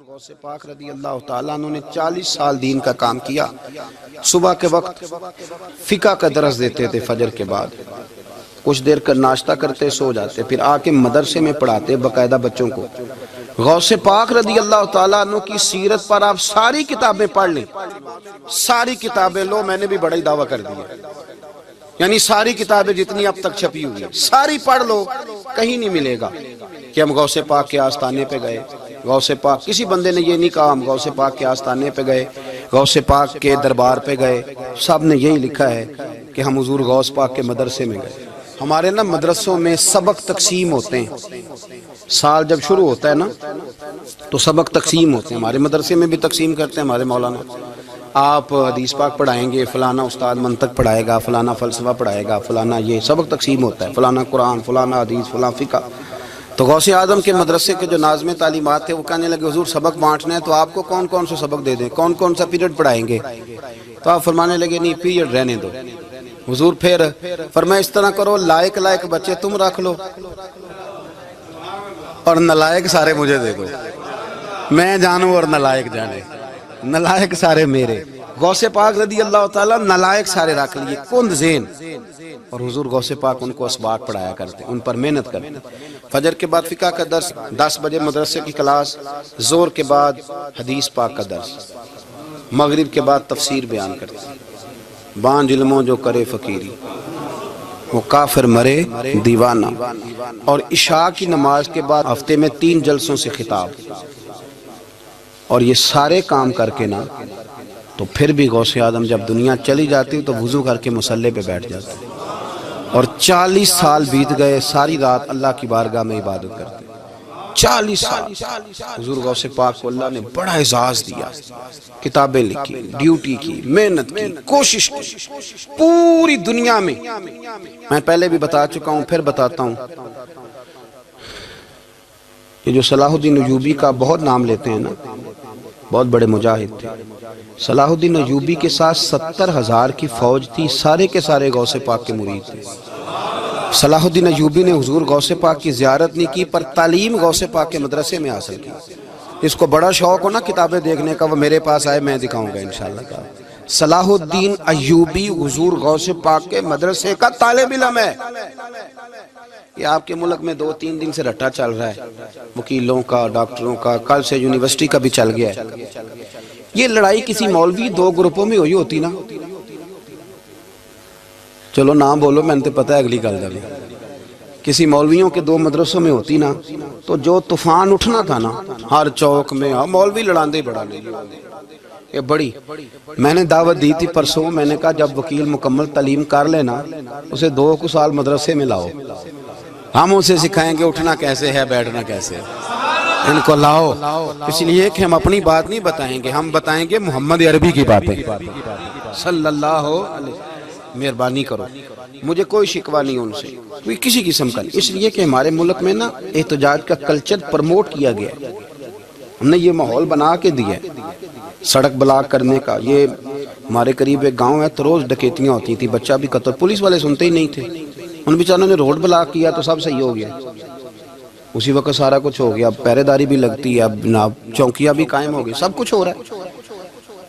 غوث پاک رضی اللہ تعالیٰ عنہ نے 40 سال دین کا کام کیا. صبح کے وقت فقہ کا درس دیتے تھے فجر کے بعد، کچھ دیر کا ناشتہ کرتے سو جاتے، پھر آ کے مدرسے میں پڑھاتے باقاعدہ بچوں کو. غوث پاک رضی اللہ تعالیٰ عنہ کی سیرت پر آپ ساری کتابیں پڑھ لیں، ساری کتابیں لو، میں نے بھی بڑا ہی دعویٰ کر دیا، یعنی ساری کتابیں جتنی اب تک چھپی ہوئی ہیں ساری پڑھ لو، کہیں نہیں ملے گا کہ ہم غوث پاک کے آستانے پہ گئے. غوث پاک کسی بندے نے یہ نہیں کہا ہم غوث پاک کے آستانے پہ گئے، غوث پاک کے دربار پہ گئے. سب نے یہی لکھا ہے کہ ہم حضور غوث پاک کے مدرسے میں گئے. ہمارے نا مدرسوں میں سبق تقسیم ہوتے ہیں، سال جب شروع ہوتا ہے نا تو سبق تقسیم ہوتے ہیں. ہمارے مدرسے میں بھی تقسیم کرتے ہیں ہمارے مولانا. آپ حدیث پاک پڑھائیں گے، فلانا استاد منطق پڑھائے گا، فلانا فلسفہ پڑھائے گا، فلانا یہ سبق تقسیم ہوتا ہے، فلانا قرآن، فلانا حدیث، فلانا فقہ. تو غوث اعظم کے مدرسے کے جو ناظم تعلیمات تھے وہ کہنے لگے حضور سبق بانٹنا ہے تو آپ کو کون کون سے سبق دے دیں، کون کون سا پیریڈ پڑھائیں گے؟ تو آپ فرمانے لگے نہیں پیریڈ رہنے دو. حضور پھر فرمایا اس طرح کرو، لائق بچے تم رکھ لو اور نلائق سارے مجھے دے دو، میں جانوں اور نلائق جانے، نلائق سارے میرے. غوث پاک رضی اللہ تعالیٰ نلائق سارے رکھ لیے، کند ذہن. اور حضور غوث پاک ان کو اسباق پڑھایا کرتے، ان پر محنت کرتے. فجر کے بعد فقہ کا درس، 10 بجے مدرسے کی کلاس، زور کے بعد حدیث پاک کا درس، مغرب کے بعد تفسیر بیان کرتے. بانج علموں جو کرے فقیری وہ کافر مرے دیوانہ. اور عشاء کی نماز کے بعد ہفتے میں 3 جلسوں سے خطاب. اور یہ سارے کام کر کے نا تو پھر بھی غوث اعظم جب دنیا چلی جاتی تو وضو کر کے مصلی پہ بیٹھ جاتے. اور 40 سال بیت گئے، ساری رات اللہ کی بارگاہ میں عبادت کرتے. 40 سال حضور غوث پاک کو اللہ نے بڑا اعزاز دیا، کتابیں لکھی، ڈیوٹی کی، محنت کی، کوشش کی پوری دنیا میں. میں پہلے بھی بتا چکا ہوں، پھر بتاتا ہوں. یہ جو صلاح الدین ایوبی کا بہت نام لیتے ہیں نا، بہت بڑے مجاہد تھے. صلاح الدین ایوبی کے ساتھ 70,000 کی فوج تھی، سارے کے سارے غوث پاک کے مرید تھے. صلاح الدین ایوبی نے حضور غوث پاک کی زیارت نہیں کی پر تعلیم غوث پاک کے مدرسے میں حاصل کی. اس کو بڑا شوق ہو نا کتابیں دیکھنے کا، وہ میرے پاس آئے، میں دکھاؤں گا انشاءاللہ. صلاح الدین ایوبی حضور غوث پاک کے مدرسے کا طالب علم ہے. یہ آپ کے ملک میں 2-3 دن سے رٹا چل رہا ہے، وکیلوں کا، ڈاکٹروں کا، کل سے یونیورسٹی کا بھی چل گیا ہے. یہ لڑائی کسی مولوی 2 گروپوں میں ہوئی ہوتی نا، چلو نام بولو، میں نے پتہ ہے اگلی گل دے. کسی مولویوں کے 2 مدرسوں میں ہوتی نا تو جو طوفان اٹھنا تھا نا ہر چوک میں، مولوی لڑاندے بڑا لے یہ بڑی. میں نے دعوت دی تھی پرسوں، میں نے کہا جب وکیل مکمل تعلیم کر لینا اسے 2 سال مدرسے میں لاؤ، ہم اسے سکھائیں گے اٹھنا کیسے ہے، بیٹھنا کیسے ہے. ان کو لاؤ، اس لیے کہ ہم اپنی بات نہیں بتائیں گے، ہم بتائیں گے محمد عربی کی باتیں صلی اللہ علیہ. مہربانی کرو، مجھے کوئی شکوہ نہیں ان سے، کوئی کسی قسم کا نہیں. اس لیے کہ ہمارے ملک میں نا احتجاج کا کلچر پروموٹ کیا گیا، ہم نے یہ ماحول بنا کے دیا ہے سڑک بلاک کرنے کا. یہ ہمارے قریب ایک گاؤں ہے تو روز ڈکیتیاں ہوتی تھی، بچہ بھی قتل، پولیس والے سنتے ہی نہیں تھے. ان بیچاروں نے روڈ بلاک کیا تو سب صحیح ہو گیا، اسی وقت سارا کچھ ہو گیا. اب پہرے داری بھی لگتی ہے، اب جناب چوکیاں بھی قائم ہو گئی، سب کچھ ہو رہا ہے.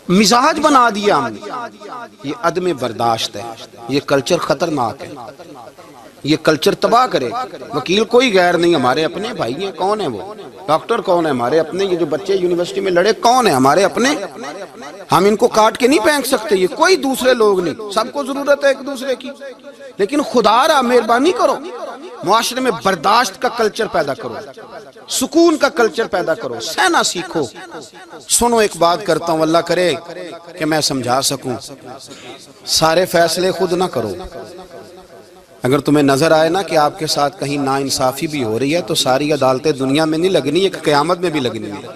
مزاج بنا دیا ہم نے. یہ عدم برداشت ہے، یہ کلچر خطرناک ہے، یہ کلچر تباہ کرے. وکیل کوئی غیر نہیں، ہمارے اپنے بھائی ہیں. کون ہے وہ؟ ڈاکٹر کون ہے؟ ہمارے اپنے. یہ جو بچے یونیورسٹی میں لڑے کون ہیں؟ ہمارے اپنے. ہم ان کو کاٹ کے نہیں پھینک سکتے، یہ کوئی دوسرے لوگ نہیں. سب کو ضرورت ہے ایک دوسرے کی، لیکن خدا را مہربانی کرو معاشرے میں برداشت کا کلچر پیدا کرو، سکون کا کلچر پیدا کرو، سہنا سیکھو. سنو ایک بات کرتا ہوں، اللہ کرے کہ میں سمجھا سکوں. سارے فیصلے خود نہ کرو. اگر تمہیں نظر آئے نا کہ آپ کے ساتھ کہیں ناانصافی بھی ہو رہی ہے تو ساری عدالتیں دنیا میں نہیں لگنی، ایک قیامت میں بھی لگنی ہے.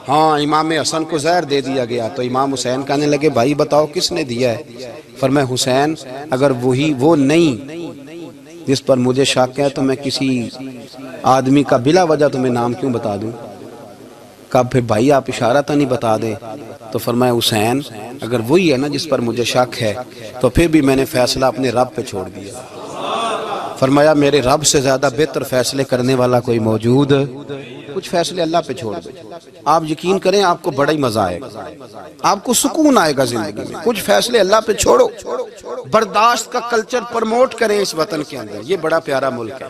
ہاں امام حسن کو زہر دے دیا گیا تو امام حسین کہنے لگے بھائی بتاؤ کس نے دیا ہے؟ فرمایا حسین اگر وہی وہ نہیں جس پر مجھے شک ہے تو میں کسی آدمی کا بلا وجہ تمہیں نام کیوں بتا دوں؟ کہا پھر بھائی آپ اشارہ تو نہیں بتا دے. تو فرمایا حسین اگر وہی ہے نا جس پر مجھے شک ہے تو پھر بھی میں نے فیصلہ اپنے رب پہ چھوڑ دیا. فرمایا میرے رب سے زیادہ بہتر فیصلے کرنے والا کوئی موجود کچھ فیصلے اللہ پہ چھوڑ دو. آپ یقین کریں آپ کو بڑا ہی مزہ آئے گا, آپ کو سکون آئے گا زندگی میں. کچھ فیصلے اللہ پہ چھوڑو, برداشت کا کلچر پروموٹ کریں اس وطن کے اندر. یہ بڑا پیارا ملک ہے,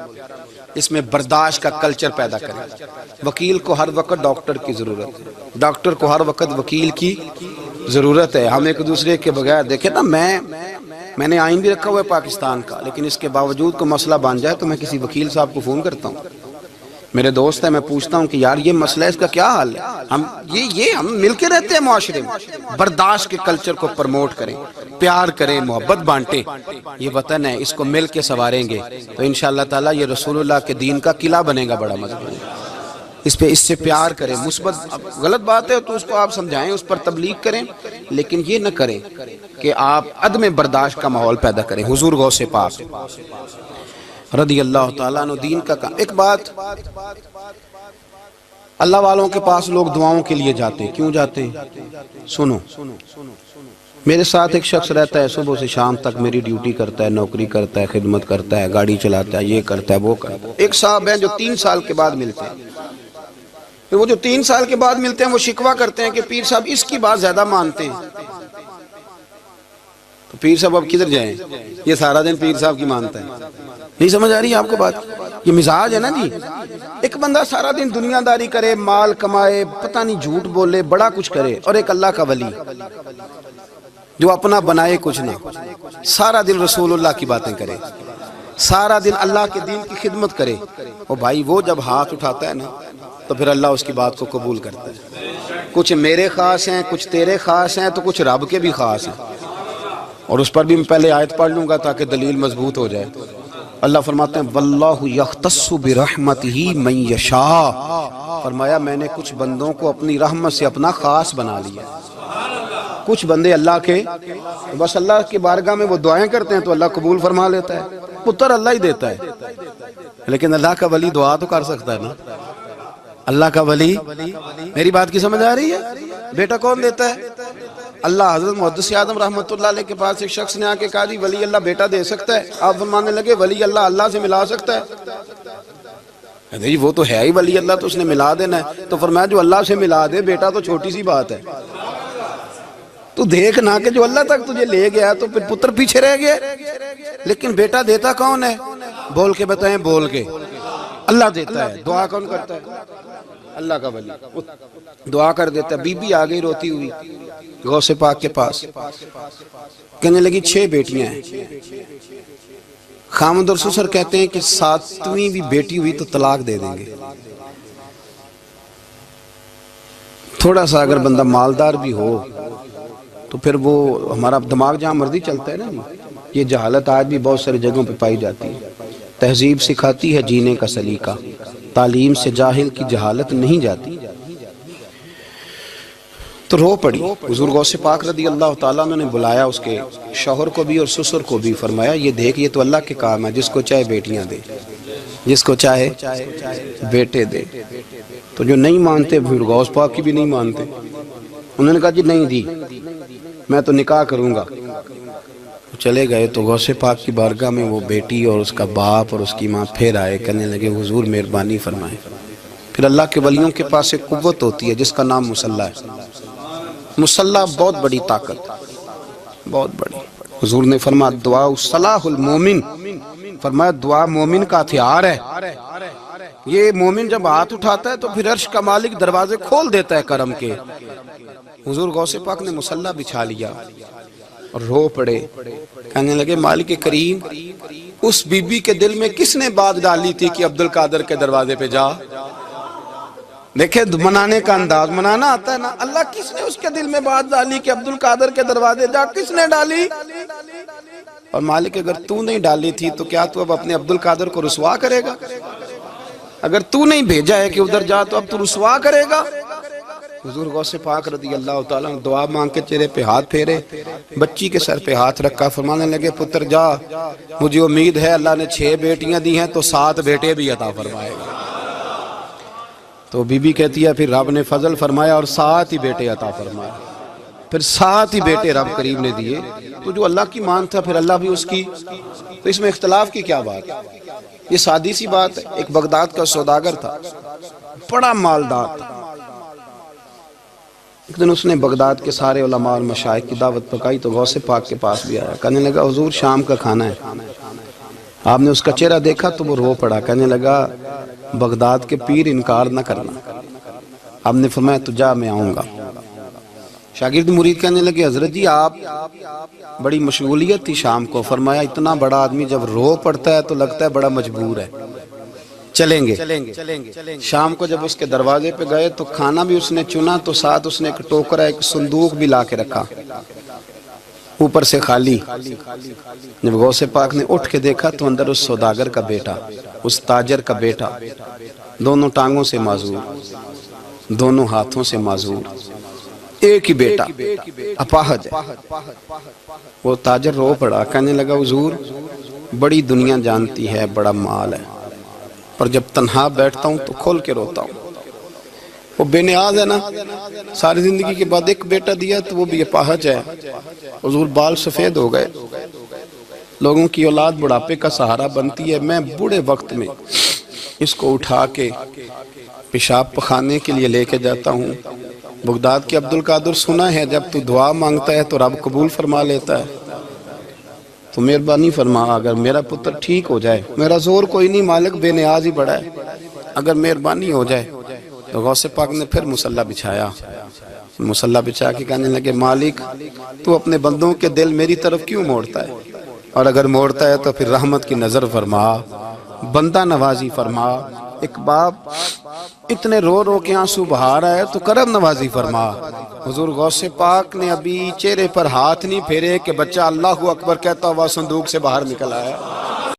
اس میں برداشت کا کلچر پیدا کریں. وکیل کو ہر وقت ڈاکٹر کی ضرورت ہے, ڈاکٹر کو ہر وقت وکیل کی ضرورت ہے. ہم ایک دوسرے کے بغیر دیکھیں نا, میں نے آئین بھی رکھا ہوا ہے پاکستان کا, لیکن اس کے باوجود کوئی مسئلہ بن جائے تو میں کسی وکیل صاحب کو فون کرتا ہوں. میرے دوست ہیں, میں پوچھتا ہوں کہ یار یہ مسئلہ ہے, اس کا کیا حل ہے. ہم مل کے رہتے ہیں معاشرے میں. برداشت کے کلچر کو پروموٹ کریں, پیار کریں, محبت بانٹیں. یہ وطن ہے, اس کو مل کے سنواریں گے تو انشاءاللہ تعالیٰ یہ رسول اللہ کے دین کا قلعہ بنے گا بڑا مضبوط. اس سے پیار کریں. مثبت غلط بات ہے تو اس کو آپ سمجھائیں, اس پر تبلیغ کریں, لیکن یہ نہ کریں کہ آپ عدم برداشت کا ماحول پیدا کریں. حضور غوث پاک رضی اللہ تعالیٰ عنہ دین کا کام. ایک بات, اللہ والوں کے پاس لوگ دعاؤں کے لیے جاتے ہیں. کیوں جاتے ہیں؟ سنو, میرے ساتھ ایک شخص رہتا ہے, صبح سے شام تک میری ڈیوٹی کرتا ہے, نوکری کرتا ہے, خدمت کرتا ہے, گاڑی چلاتا ہے, یہ کرتا ہے, وہ کرتا ہے. ایک صاحب ہیں جو 3 سال کے بعد ملتے ہیں. وہ جو 3 سال کے بعد ملتے ہیں وہ شکوہ کرتے ہیں کہ پیر صاحب اس کی بات زیادہ مانتے ہیں. تو پیر صاحب اب کدھر جائیں, یہ سارا دن پیر صاحب کی مانتا ہے. نہیں سمجھ آ رہی ہے آپ کو بات؟ یہ مزاج ہے نا جی. ایک بندہ سارا دن دنیا داری کرے, مال کمائے, پتہ نہیں جھوٹ بولے, بڑا کچھ کرے, اور ایک اللہ کا ولی جو اپنا بنائے کچھ نہ, سارا دن رسول اللہ کی باتیں کرے, سارا دن اللہ کے دین کی خدمت کرے. اور بھائی وہ جب ہاتھ اٹھاتا ہے نا تو پھر اللہ اس کی بات کو قبول کرتا ہے. کچھ میرے خاص ہیں, کچھ تیرے خاص ہیں, تو کچھ رب کے بھی خاص ہیں. اور اس پر بھی میں پہلے آیت پڑھ لوں گا تاکہ دلیل مضبوط ہو جائے. اللہ فرماتے ہیں واللہ یختص برحمتہ من یشاء. فرمایا میں نے کچھ بندوں کو اپنی رحمت سے اپنا خاص بنا لیا. کچھ بندے اللہ کے بس اللہ کی بارگاہ میں وہ دعائیں کرتے ہیں تو اللہ قبول فرما لیتا ہے. پتر اللہ ہی دیتا ہے, لیکن اللہ کا ولی دعا تو کر سکتا ہے نا. اللہ کا ولی, میری بات کی سمجھ آ رہی ہے؟ بیٹا کون دیتا ہے؟ اللہ. حضرت محدث اعظم رحمۃ اللہ علیہ کے پاس ایک شخص نے آ کے کہا جی ولی اللہ بیٹا دے سکتا ہے؟ آپ فرمانے لگے ولی اللہ اللہ سے ملا سکتا ہے؟ جی وہ تو ہے ہی ولی اللہ, تو اس نے ملا دینا ہے. تو فرمایا جو اللہ سے ملا دے بیٹا تو چھوٹی سی بات ہے. تو دیکھ نہ کہ جو اللہ تک تجھے لے گیا تو پھر پتر پیچھے رہ گیا. لیکن بیٹا دیتا کون ہے؟ بول کے بتائیں, بول کے. اللہ دیتا ہے. دعا کون کرتا ہے؟ اللہ کا ولی دعا کر دیتا ہے. بی بی آ گئی روتی ہوئی غوث پاک کے پاس, کہنے لگی 6 بیٹیاں ہیں. خامد اور سسر کہتے ہیں کہ 7ویں بھی بیٹی ہوئی تو طلاق دے دیں گے. تھوڑا سا اگر بندہ مالدار بھی ہو تو پھر وہ ہمارا دماغ جہاں مرضی چلتا ہے نا جی. یہ جہالت آج بھی بہت ساری جگہوں پہ پائی جاتی ہے. تہذیب سکھاتی ہے جینے کا سلیقہ, تعلیم سے جاہل کی جہالت نہیں جاتی. تو رو پڑی. حضور غوث پاک رضی اللہ تعالیٰ عنہ نے بلایا اس کے شوہر کو بھی اور سسر کو بھی. فرمایا یہ دیکھ, یہ تو اللہ کے کام ہے, جس کو چاہے بیٹیاں دے, جس کو چاہے بیٹے دے. تو جو نہیں مانتے پھر غوث پاک کی بھی نہیں مانتے. انہوں نے کہا جی نہیں جی میں تو نکاح کروں گا. چلے گئے تو غوث پاک کی بارگاہ میں وہ بیٹی اور اس کا باپ اور اس کی ماں پھر آئے, کہنے لگے حضور مہربانی فرمائیں. پھر اللہ کے ولیوں کے پاس ایک قوت ہوتی ہے جس کا نام مصلی ہے. مصلی بہت بڑی طاقت, بہت بڑی. حضور نے فرمایا دعا صلاح المومن, فرمایا دعا مومن کا ہتھیار ہے. یہ مومن جب ہاتھ اٹھاتا ہے تو پھر عرش کا مالک دروازے کھول دیتا ہے کرم کے. حضور غوث پاک نے مصلی بچھا لیا اور رو پڑے, کہنے لگے مالک کریم اس بی بی کے دل میں کس نے بات ڈالی تھی کہ عبد القادر کے دروازے پہ جا. دیکھیں منانے کا انداز, منانا آتا ہے نا. اللہ کس نے اس کے دل میں بات ڈالی کہ عبد القادر کے دروازے جا, کس نے ڈالی؟ اور مالک اگر تو نہیں ڈالی تھی تو کیا تو اب اپنے عبد القادر کو رسوا کرے گا؟ اگر تو نہیں بھیجا ہے کہ ادھر جا تو اب تو رسوا کرے گا؟ حضور غوث پاک رضی اللہ تعالیٰ نے دعا مانگ کے چہرے پہ ہاتھ پھیرے, بچی کے سر پہ ہاتھ رکھا, فرمانے لگے پتر جا, مجھے امید ہے اللہ نے 6 بیٹیاں دی ہیں تو 7 بیٹے بھی عطا فرمائے گا. تو بی بی کہتی ہے پھر رب نے فضل فرمایا اور 7 ہی بیٹے عطا فرمائے. پھر 7 ہی بیٹے رب کریم نے دیے. تو جو اللہ کی مان تھا پھر اللہ بھی اس کی. تو اس میں اختلاف کی کیا بات ہے؟ یہ سادی سی بات ہے. ایک بغداد کا سوداگر تھا, بڑا مالدار تھا۔ ایک دن اس نے بغداد کے سارے علماء اور مشائخ کی دعوت پکائی تو غوث پاک کے پاس بھی آیا، کہنے لگا حضور شام کا کھانا ہے۔ آپ نے اس کا چہرہ دیکھا تو وہ رو پڑا، کہنے لگا بغداد کے پیر انکار نہ کرنا۔ آپ نے فرمایا تو جا میں آؤں گا۔ شاگرد مرید کہنے لگے حضرت جی آپ بڑی مشغولیت تھی شام کو۔ فرمایا اتنا بڑا آدمی جب رو پڑتا ہے تو لگتا ہے بڑا مجبور ہے، چلیں گے۔ شام کو جب اس کے دروازے پہ گئے تو کھانا بھی اس نے چنا تو ساتھ اس نے ایک ٹوکرا ایک صندوق بھی لا کے رکھا، اوپر سے خالی۔ جب غوث پاک نے اٹھ کے دیکھا تو اندر اس سوداگر کا بیٹا، اس تاجر کا بیٹا، دونوں ٹانگوں سے معذور، دونوں ہاتھوں سے معذور، ایک ہی بیٹا اپاہج ہے۔ وہ تاجر رو پڑا، کہنے لگا حضور بڑی دنیا جانتی ہے، بڑا مال ہے، پر جب تنہا بیٹھتا ہوں تو کھول کے روتا ہوں۔ وہ بے نیاز ہے نا، ساری زندگی کے بعد ایک بیٹا دیا تو وہ بھی اپاہج ہے۔ حضور بال سفید ہو گئے، لوگوں کی اولاد بڑھاپے کا سہارا بنتی ہے، میں بوڑھے وقت میں اس کو اٹھا کے پیشاب پخانے کے لیے لے کے جاتا ہوں۔ بغداد کے عبد القادر سنا ہے جب تو دعا مانگتا ہے تو رب قبول فرما لیتا ہے، تو مہربانی فرما اگر میرا پتر ٹھیک ہو جائے، میرا زور کوئی نہیں مالک، بے نیاز ہی بڑا ہے، اگر مہربانی ہو جائے۔ تو غوث پاک نے پھر مصلی بچھایا، مصلی بچھا کے کہنے لگے مالک تو اپنے بندوں کے دل میری طرف کیوں موڑتا ہے، اور اگر موڑتا ہے تو پھر رحمت کی نظر فرما، بندہ نوازی فرما۔ ایک باپ اتنے رو رو کے آنسو بہا رہا ہے تو کرم نوازی فرما۔ حضور غوث پاک نے ابھی چہرے پر ہاتھ نہیں پھیرے کہ بچہ اللہ اکبر کہتا ہوا صندوق سے باہر نکل آیا۔